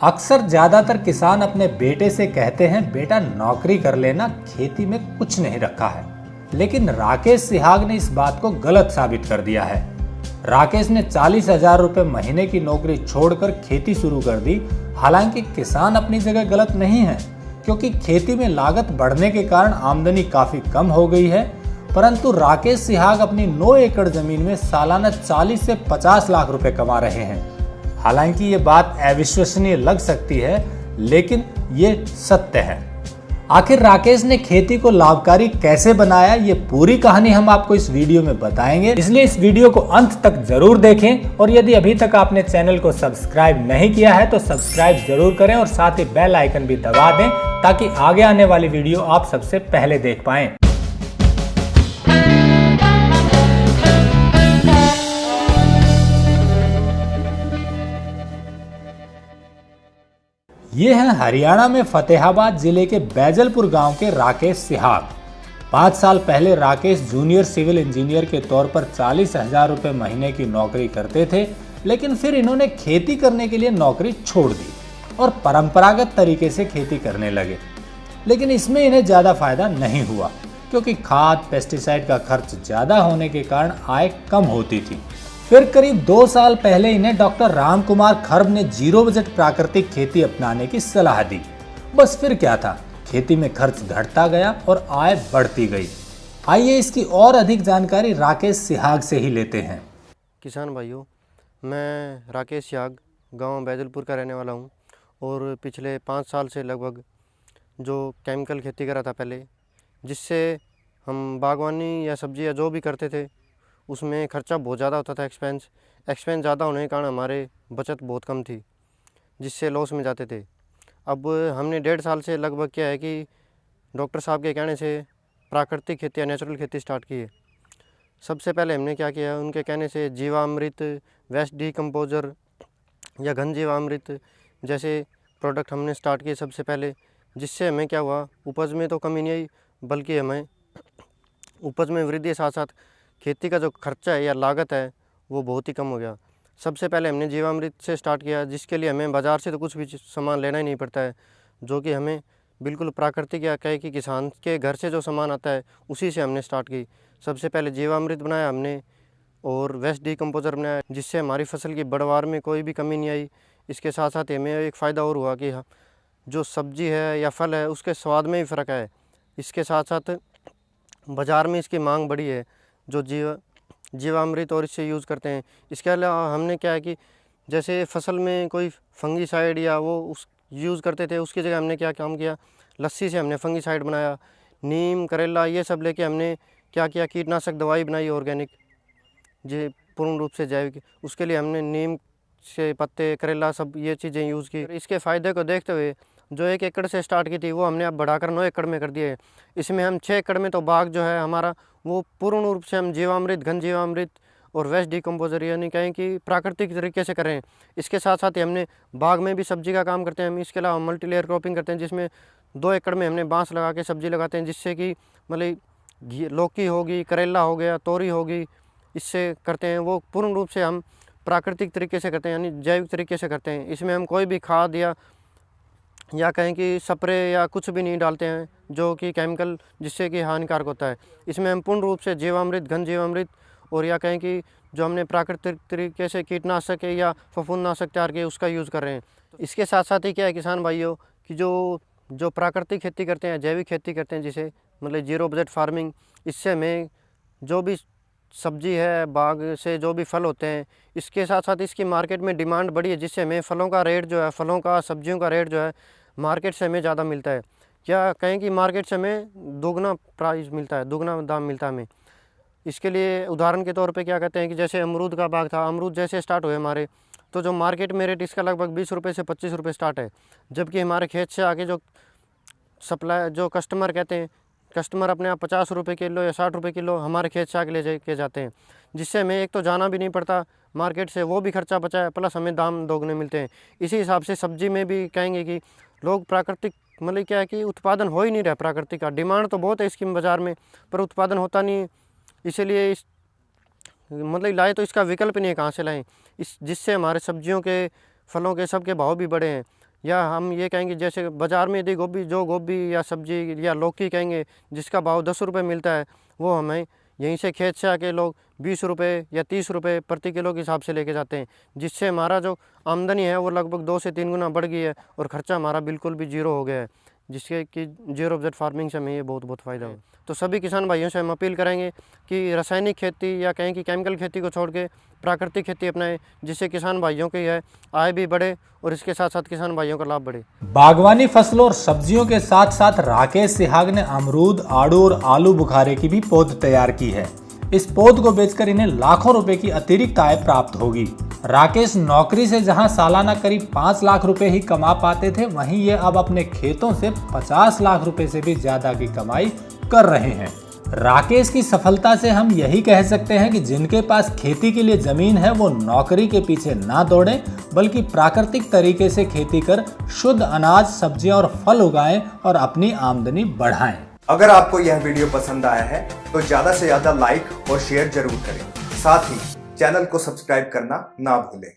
अक्सर ज्यादातर किसान अपने बेटे से कहते हैं बेटा नौकरी कर लेना, खेती में कुछ नहीं रखा है। लेकिन राकेश सिहाग ने इस बात को गलत साबित कर दिया है। राकेश ने 40,000 रुपए महीने की नौकरी छोड़कर खेती शुरू कर दी। हालांकि किसान अपनी जगह गलत नहीं है, क्योंकि खेती में लागत बढ़ने के कारण आमदनी काफी कम हो गई है। परंतु राकेश सिहाग अपनी 9 एकड़ जमीन में सालाना 40 से 50 लाख रुपए कमा रहे हैं। हालांकि ये बात अविश्वसनीय लग सकती है, लेकिन ये सत्य है। आखिर राकेश ने खेती को लाभकारी कैसे बनाया, ये पूरी कहानी हम आपको इस वीडियो में बताएंगे। इसलिए इस वीडियो को अंत तक जरूर देखें और यदि अभी तक आपने चैनल को सब्सक्राइब नहीं किया है तो सब्सक्राइब जरूर करें और साथ ही बेल आइकन भी दबा दें, ताकि आगे आने वाली वीडियो आप सबसे पहले देख पाएं। ये हैं हरियाणा में फतेहाबाद जिले के बैजलपुर गांव के राकेश सिहाग। 5 साल पहले राकेश जूनियर सिविल इंजीनियर के तौर पर 40,000 रुपए महीने की नौकरी करते थे, लेकिन फिर इन्होंने खेती करने के लिए नौकरी छोड़ दी और परंपरागत तरीके से खेती करने लगे। लेकिन इसमें इन्हें ज़्यादा फायदा नहीं हुआ, क्योंकि खाद पेस्टिसाइड का खर्च ज़्यादा होने के कारण आय कम होती थी। फिर करीब 2 साल पहले इन्हें डॉक्टर राम कुमार खर्ब ने जीरो बजट प्राकृतिक खेती अपनाने की सलाह दी। बस फिर क्या था, खेती में खर्च घटता गया और आय बढ़ती गई। आइए इसकी और अधिक जानकारी राकेश सिहाग से ही लेते हैं। किसान भाइयों, मैं राकेश सिहाग गांव बैजलपुर का रहने वाला हूं और पिछले 5 साल से लगभग जो केमिकल खेती करा था पहले, जिससे हम बागवानी या सब्जी या जो भी करते थे उसमें खर्चा बहुत ज़्यादा होता था। एक्सपेंस ज़्यादा होने के कारण हमारे बचत बहुत कम थी, जिससे लॉस में जाते थे। अब हमने 1.5 साल से लगभग क्या है कि डॉक्टर साहब के कहने से प्राकृतिक खेती या नेचुरल खेती स्टार्ट की है। सबसे पहले हमने क्या किया, उनके कहने से जीवामृत, वेस्ट डिकम्पोजर या घन जीवामृत जैसे प्रोडक्ट हमने स्टार्ट किए सबसे पहले, जिससे हमें क्या हुआ, उपज में तो कमी नहीं आई, बल्कि हमें उपज में वृद्धि के साथ साथ खेती का जो खर्चा है या लागत है वो बहुत ही कम हो गया। सबसे पहले हमने जीवामृत से स्टार्ट किया, जिसके लिए हमें बाज़ार से तो कुछ भी सामान लेना ही नहीं पड़ता है, जो कि हमें बिल्कुल प्राकृतिक या कहे कि किसान के घर से जो सामान आता है उसी से हमने स्टार्ट की। सबसे पहले जीवामृत बनाया हमने और वेस्ट डिकम्पोजर बनाया, जिससे हमारी फसल की बढ़वार में कोई भी कमी नहीं आई। इसके साथ साथ हमें एक फ़ायदा और हुआ कि जो सब्जी है या फल है उसके स्वाद में भी फ़र्क है। इसके साथ साथ बाज़ार में इसकी मांग बढ़ी है, जो जीवामृत और इससे यूज़ करते हैं। इसके अलावा हमने क्या है कि जैसे फसल में कोई फंगीसाइड या वो उस यूज़ करते थे, उसकी जगह हमने क्या काम किया, लस्सी से हमने फंगीसाइड बनाया। नीम, करेला ये सब लेके हमने क्या किया, कीटनाशक दवाई बनाई ऑर्गेनिक, जो पूर्ण रूप से जैविक। उसके लिए हमने नीम से पत्ते, करेला सब ये चीज़ें यूज़ की। इसके फ़ायदे को देखते हुए जो 1 एकड़ से स्टार्ट की थी वो हमने अब बढ़ाकर 9 एकड़ में कर दिए है। इसमें हम 6 एकड़ में तो बाग जो है हमारा वो पूर्ण रूप से हम जीवामृत, घन जीवामृत और वेस्ट डिकम्पोजर यानी कहें कि प्राकृतिक तरीके से करें। इसके साथ साथ ही हमने बाग में भी सब्जी का काम करते हैं हम। इसके अलावा मल्टी लेयर क्रॉपिंग करते हैं, जिसमें 2 एकड़ में हमने बांस लगा के सब्जी लगाते हैं, जिससे कि मतलब लौकी होगी, करेला हो गया, तोरी होगी, इससे करते हैं। वो पूर्ण रूप से हम प्राकृतिक तरीके से करते हैं, यानी जैविक तरीके से करते हैं। इसमें हम कोई भी खाद या कहें कि स्प्रे या कुछ भी नहीं डालते हैं जो कि केमिकल, जिससे कि हानिकारक होता है। इसमें हम पूर्ण रूप से जीवामृत, घन जीवामृत और या कहें कि जो हमने प्राकृतिक तरीके से कीटनाशक या फफूंदनाशक तैयार किए उसका यूज़ कर रहे हैं। इसके साथ साथ ही क्या है किसान भाइयों कि जो प्राकृतिक खेती करते हैं, जैविक खेती करते हैं, जिसे मतलब जीरो बजट फार्मिंग, इससे हमें जो भी सब्जी है, बाग से जो भी फल होते हैं, इसके साथ साथ इसकी मार्केट में डिमांड बढ़ी है, जिससे हमें फलों का रेट जो है, फलों का सब्जियों का रेट जो है मार्केट से हमें ज़्यादा मिलता है। क्या कहें कि मार्केट से हमें दोगुना प्राइस मिलता है, दोगुना दाम मिलता है हमें। इसके लिए उदाहरण के तौर पे क्या कहते हैं कि जैसे अमरूद का बाग था, अमरूद जैसे स्टार्ट हुए हमारे, तो जो मार्केट में रेट इसका लगभग 20 रुपये से 25 रुपये स्टार्ट है। जबकि हमारे खेत से आगे जो सप्लाई, जो कस्टमर कहते हैं, कस्टमर अपने आप 50 रुपये किलो या 60 रुपये किलो हमारे खेत से आके ले के जाते हैं, जिससे हमें एक तो जाना भी नहीं पड़ता मार्केट से, वो भी खर्चा बचा है, प्लस हमें दाम दोगुने मिलते हैं। इसी हिसाब से सब्जी में भी कहेंगे कि लोग प्राकृतिक मतलब क्या है कि उत्पादन हो ही नहीं रहा प्राकृतिक का। डिमांड तो बहुत है इसकी बाज़ार में, पर उत्पादन होता नहीं। इसीलिए इस मतलब लाए तो इसका विकल्प नहीं है, कहाँ से लाएँ जिससे हमारे सब्जियों के, फलों के, सब के भाव भी बढ़े हैं। या हम ये कहेंगे जैसे बाज़ार में यदि गोभी या सब्जी या लौकी कहेंगे जिसका भाव 10 रुपये मिलता है, वो हमें यहीं से खेत से आके लोग 20 रुपये या 30 रुपये प्रति किलो के हिसाब से लेके जाते हैं, जिससे हमारा जो आमदनी है वो लगभग 2 से 3 गुना बढ़ गई है और ख़र्चा हमारा बिल्कुल भी जीरो हो गया है, जिससे कि जीरो बजट फार्मिंग से हमें ये बहुत फ़ायदा हो। तो सभी किसान भाइयों से हम अपील करेंगे कि रासायनिक खेती या कहें कि केमिकल खेती को छोड़ के प्राकृतिक खेती अपनाएं, जिससे किसान भाइयों की है आय भी बढ़े और इसके साथ साथ किसान भाइयों का लाभ बढ़े। बागवानी फसलों और सब्जियों के साथ साथ राकेश सिहाग ने अमरूद, आड़ू और आलू बुखारे की भी पौध तैयार की है। इस पौध को बेचकर इन्हें लाखों रुपए की अतिरिक्त आय प्राप्त होगी। राकेश नौकरी से जहां सालाना करीब 5 लाख रुपए ही कमा पाते थे, वहीं ये अब अपने खेतों से 50 लाख रुपए से भी ज्यादा की कमाई कर रहे हैं। राकेश की सफलता से हम यही कह सकते हैं कि जिनके पास खेती के लिए जमीन है वो नौकरी के पीछे ना दौड़ें, बल्कि प्राकृतिक तरीके से खेती कर शुद्ध अनाज, सब्जियां और फल उगाएं और अपनी आमदनी बढ़ाएं। अगर आपको यह वीडियो पसंद आया है तो ज्यादा से ज्यादा लाइक और शेयर जरूर करें। साथ ही चैनल को सब्सक्राइब करना ना भूलें।